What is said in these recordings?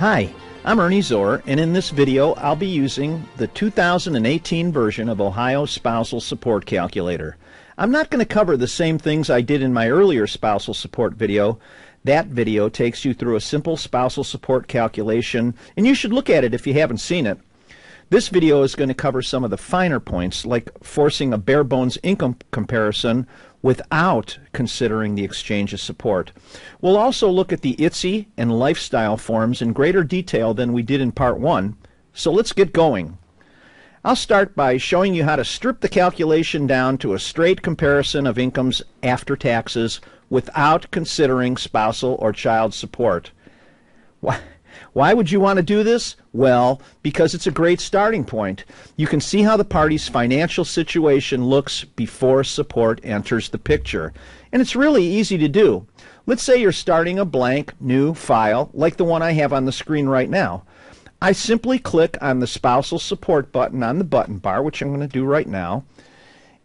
Hi, I'm Ernie Zohr, and in this video I'll be using the 2018 version of Ohio Spousal Support Calculator. I'm not going to cover the same things I did in my earlier spousal support video. That video takes you through a simple spousal support calculation, and you should look at it if you haven't seen it. This video is going to cover some of the finer points, like forcing a bare bones income comparison without considering the exchange of support. We'll also look at the ITSE and Lifestyle forms in greater detail than we did in Part 1. So let's get going. I'll start by showing you how to strip the calculation down to a straight comparison of incomes after taxes without considering spousal or child support. Why would you want to do this? Well, because it's a great starting point. You can see how the party's financial situation looks before support enters the picture. And it's really easy to do. Let's say you're starting a blank new file like the one I have on the screen right now. I simply click on the spousal support button on the button bar, which I'm going to do right now.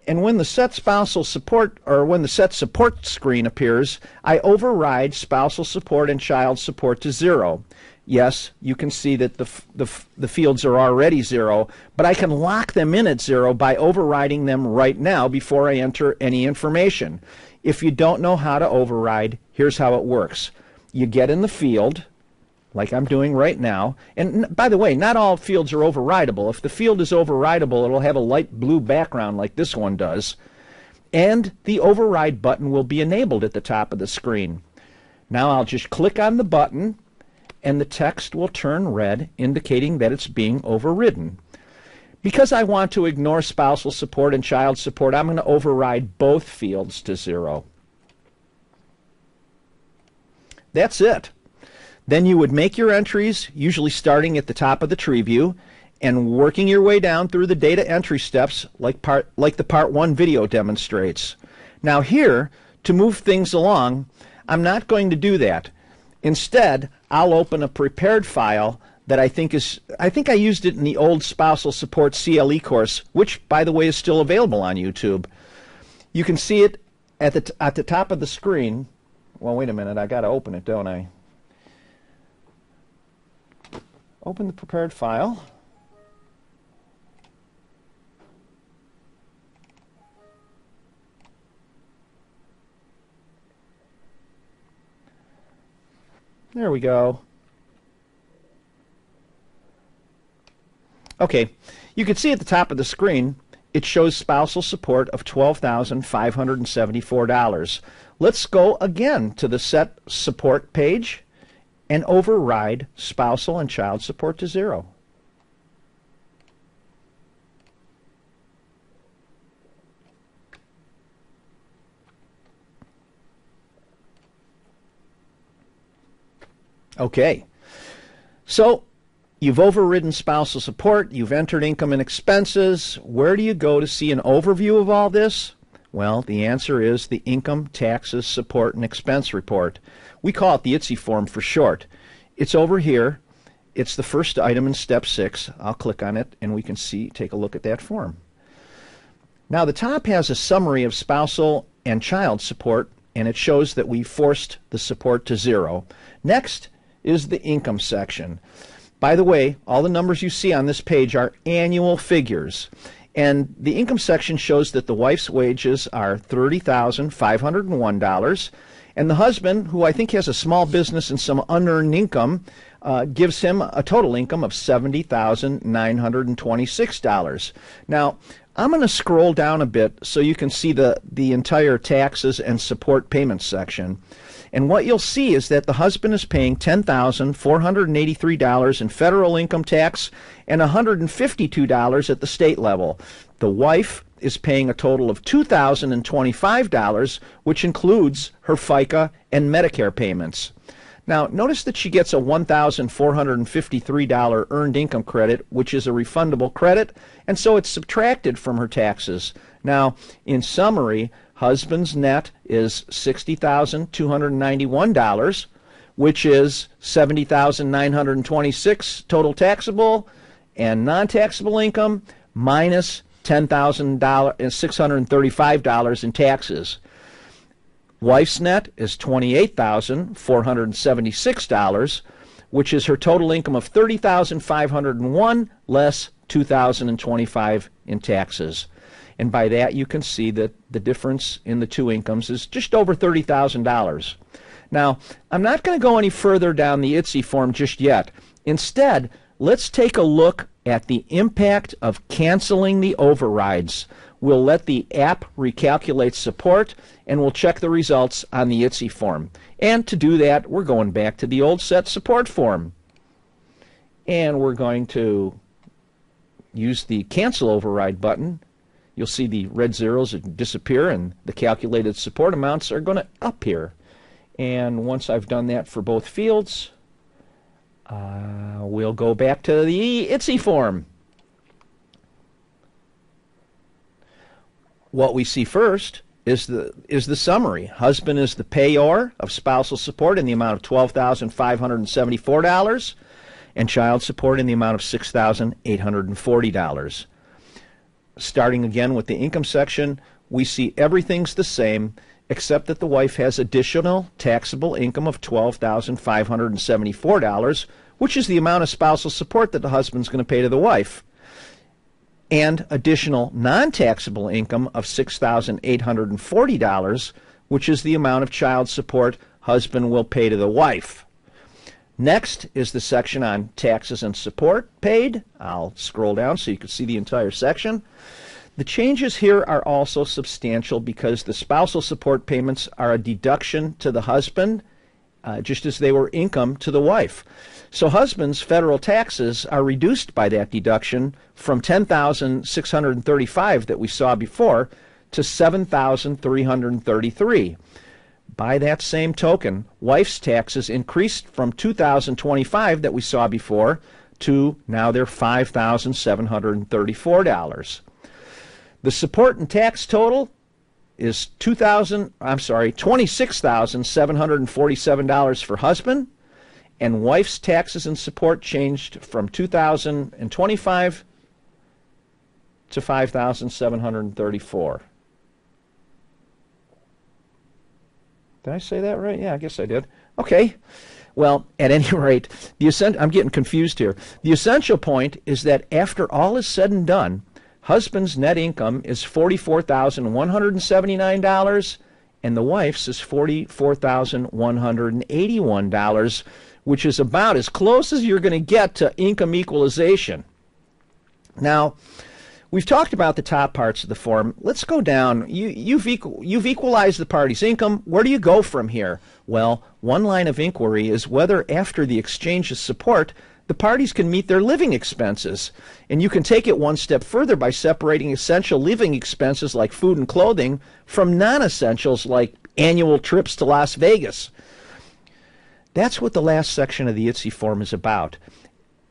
And when the set spousal support or when the set support screen appears, I override spousal support and child support to 0. Yes, you can see that the fields are already 0, but I can lock them in at 0 by overriding them right now before I enter any information. If you don't know how to override, here's how it works. You get in the field, like I'm doing right now, and by the way, not all fields are overridable. If the field is overridable, it'll have a light blue background like this one does, and the override button will be enabled at the top of the screen. Now I'll just click on the button, and the text will turn red, indicating that it's being overridden. Because I want to ignore spousal support and child support, I'm going to override both fields to 0. That's it. Then you would make your entries, usually starting at the top of the tree view, and working your way down through the data entry steps like the Part 1 video demonstrates. Now here, to move things along, I'm not going to do that. Instead, I'll open a prepared file that I think I used it in the old spousal support CLE course, which, by the way, is still available on YouTube. You can see it at the top of the screen. Well, wait a minute, I got to open it, don't I? Open the prepared file. There we go. Okay, you can see at the top of the screen it shows spousal support of $12,574. Let's go again to the set support page and override spousal and child support to 0. Okay, so you've overridden spousal support, you've entered income and expenses. Where do you go to see an overview of all this? Well, the answer is the Income, Taxes, Support, and Expense Report. We call it the ITSE form for short. It's over here. It's the first item in Step 6. I'll click on it, and we can take a look at that form. Now, the top has a summary of spousal and child support, and it shows that we forced the support to 0. Next is the income section. By the way, all the numbers you see on this page are annual figures. And the income section shows that the wife's wages are $30,501, and the husband, who I think has a small business and some unearned income, gives him a total income of $70,926. Now, I'm going to scroll down a bit so you can see the entire taxes and support payments section. And what you'll see is that the husband is paying $10,483 in federal income tax and $152 at the state level. The wife is paying a total of $2,025, which includes her FICA and Medicare payments. Now, notice that she gets a $1,453 earned income credit, which is a refundable credit, and so it's subtracted from her taxes. Now, in summary, husband's net is $60,291, which is $70,926 total taxable and non-taxable income minus $10,635 in taxes. Wife's net is $28,476, which is her total income of $30,501 less $2,025 in taxes. And by that you can see that the difference in the two incomes is just over $30,000. Now, I'm not going to go any further down the ITSE form just yet. Instead, let's take a look at the impact of canceling the overrides. We'll let the app recalculate support, and we'll check the results on the ITSE form. And to do that, we're going back to the old set support form. And we're going to use the cancel override button. You'll see the red zeros disappear, and the calculated support amounts are going to appear. And once I've done that for both fields, we'll go back to the ITSE form. What we see first is the summary. Husband is the payor of spousal support in the amount of $12,574, and child support in the amount of $6,840. Starting again with the income section, we see everything's the same except that the wife has additional taxable income of $12,574, which is the amount of spousal support that the husband's going to pay to the wife, and additional non-taxable income of $6,840, which is the amount of child support husband will pay to the wife. Next is the section on taxes and support paid. I'll scroll down so you can see the entire section. The changes here are also substantial because the spousal support payments are a deduction to the husband, just as they were income to the wife. So husband's federal taxes are reduced by that deduction from $10,635 that we saw before to $7,333. By that same token, wife's taxes increased from $2,025 that we saw before to now they're $5,734. The support and tax total is $26,747 for husband, and wife's taxes and support changed from $2,025 to $5,734. Did I say that right? Yeah, I guess I did. Okay. Well, at any rate, I'm getting confused here. The essential point is that after all is said and done, husband's net income is $44,179, and the wife's is $44,181, which is about as close as you're going to get to income equalization. Now, we've talked about the top parts of the form. Let's go down. You've equalized the party's income. Where do you go from here? Well, one line of inquiry is whether after the exchange of support, the parties can meet their living expenses. And you can take it one step further by separating essential living expenses like food and clothing from non-essentials like annual trips to Las Vegas. That's what the last section of the ITSE form is about.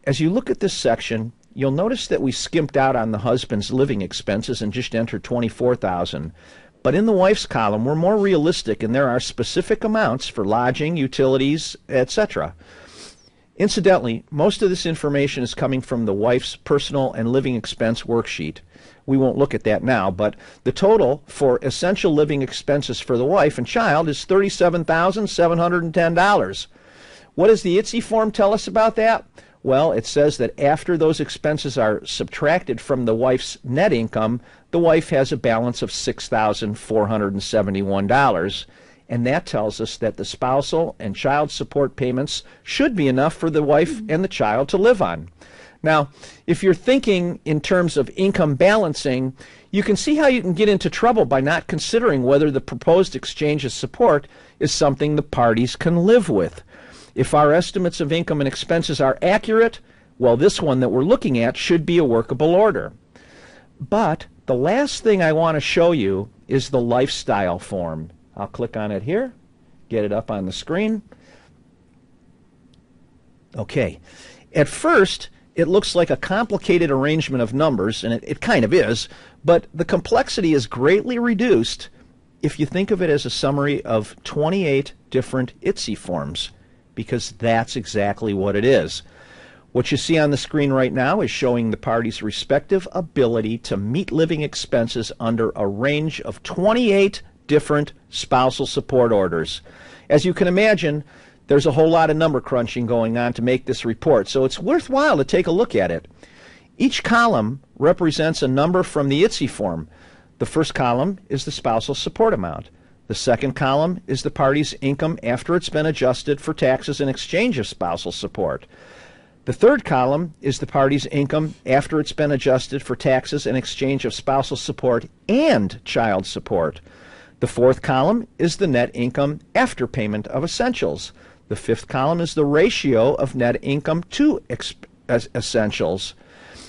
As you look at this section, you'll notice that we skimped out on the husband's living expenses and just entered $24,000. But in the wife's column, we're more realistic, and there are specific amounts for lodging, utilities, etc. Incidentally, most of this information is coming from the wife's personal and living expense worksheet. We won't look at that now, but the total for essential living expenses for the wife and child is $37,710. What does the ITSE form tell us about that? Well, it says that after those expenses are subtracted from the wife's net income, the wife has a balance of $6,471. And that tells us that the spousal and child support payments should be enough for the wife and the child to live on. Now, if you're thinking in terms of income balancing, you can see how you can get into trouble by not considering whether the proposed exchange of support is something the parties can live with. If our estimates of income and expenses are accurate, well, this one that we're looking at should be a workable order. But the last thing I want to show you is the lifestyle form. I'll click on it here, get it up on the screen. Okay. At first, it looks like a complicated arrangement of numbers, and it kind of is, but the complexity is greatly reduced if you think of it as a summary of 28 different ITSE forms, because that's exactly what it is. What you see on the screen right now is showing the parties' respective ability to meet living expenses under a range of 28 different spousal support orders. As you can imagine, There's a whole lot of number crunching going on to make this report, so it's worthwhile to take a look at it. Each column represents a number from the ITSE form. The first column is the spousal support amount. The second column is the party's income after it's been adjusted for taxes in exchange of spousal support. The third column is the party's income after it's been adjusted for taxes in exchange of spousal support and child support. The fourth column is the net income after payment of essentials. The fifth column is the ratio of net income to essentials.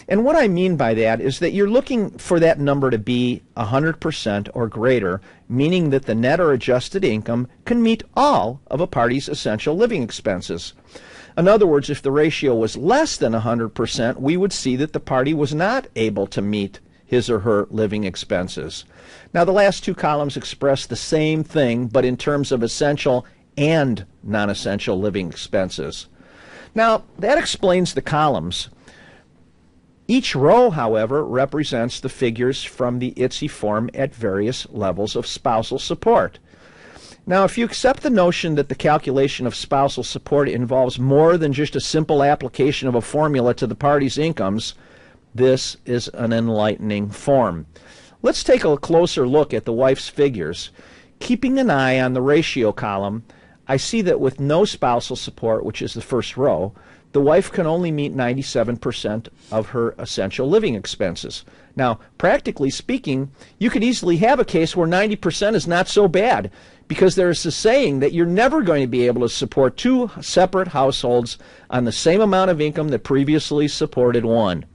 And what I mean by that is that you're looking for that number to be 100% or greater, meaning that the net or adjusted income can meet all of a party's essential living expenses. In other words, if the ratio was less than 100%, we would see that the party was not able to meet his or her living expenses. Now, the last two columns express the same thing, but in terms of essential and non-essential living expenses. Now, that explains the columns. Each row, however, represents the figures from the ITSE form at various levels of spousal support. Now, if you accept the notion that the calculation of spousal support involves more than just a simple application of a formula to the parties' incomes, this is an enlightening form. Let's take a closer look at the wife's figures. Keeping an eye on the ratio column, I see that with no spousal support, which is the first row, the wife can only meet 97% of her essential living expenses. Now, practically speaking, you could easily have a case where 90% is not so bad, because there's a saying that you're never going to be able to support two separate households on the same amount of income that previously supported one.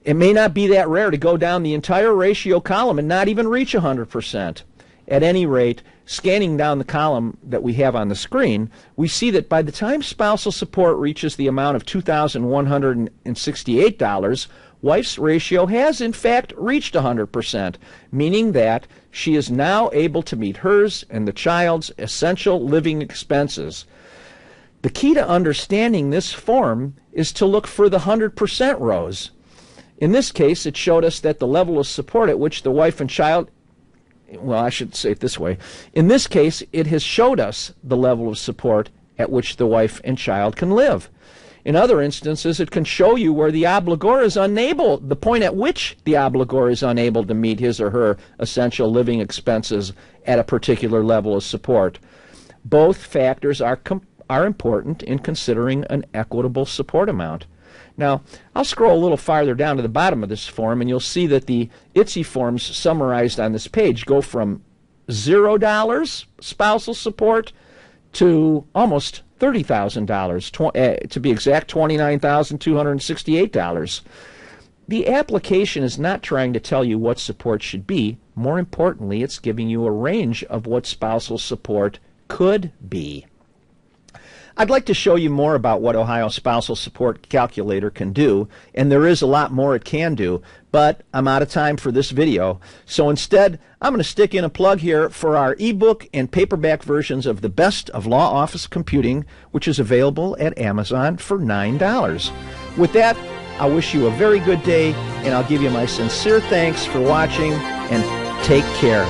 It may not be that rare to go down the entire ratio column and not even reach 100%. At any rate, scanning down the column that we have on the screen, we see that by the time spousal support reaches the amount of $2,168, wife's ratio has in fact reached 100%, meaning that she is now able to meet hers and the child's essential living expenses. The key to understanding this form is to look for the 100% rows. In this case, it showed us that the level of support at which the wife and child, well, I should say it this way. In this case, it has showed us the level of support at which the wife and child can live. In other instances, it can show you where the obligor is unable, the point at which the obligor is unable to meet his or her essential living expenses at a particular level of support. Both factors are important in considering an equitable support amount. Now, I'll scroll a little farther down to the bottom of this form, and you'll see that the ITSE forms summarized on this page go from $0 spousal support to almost $30,000, to be exact, $29,268. The application is not trying to tell you what support should be. More importantly, it's giving you a range of what spousal support could be. I'd like to show you more about what Ohio Spousal Support Calculator can do, and there is a lot more it can do, but I'm out of time for this video. So instead, I'm going to stick in a plug here for our ebook and paperback versions of The Best of Law Office Computing, which is available at Amazon for $9. With that, I wish you a very good day, and I'll give you my sincere thanks for watching, and take care.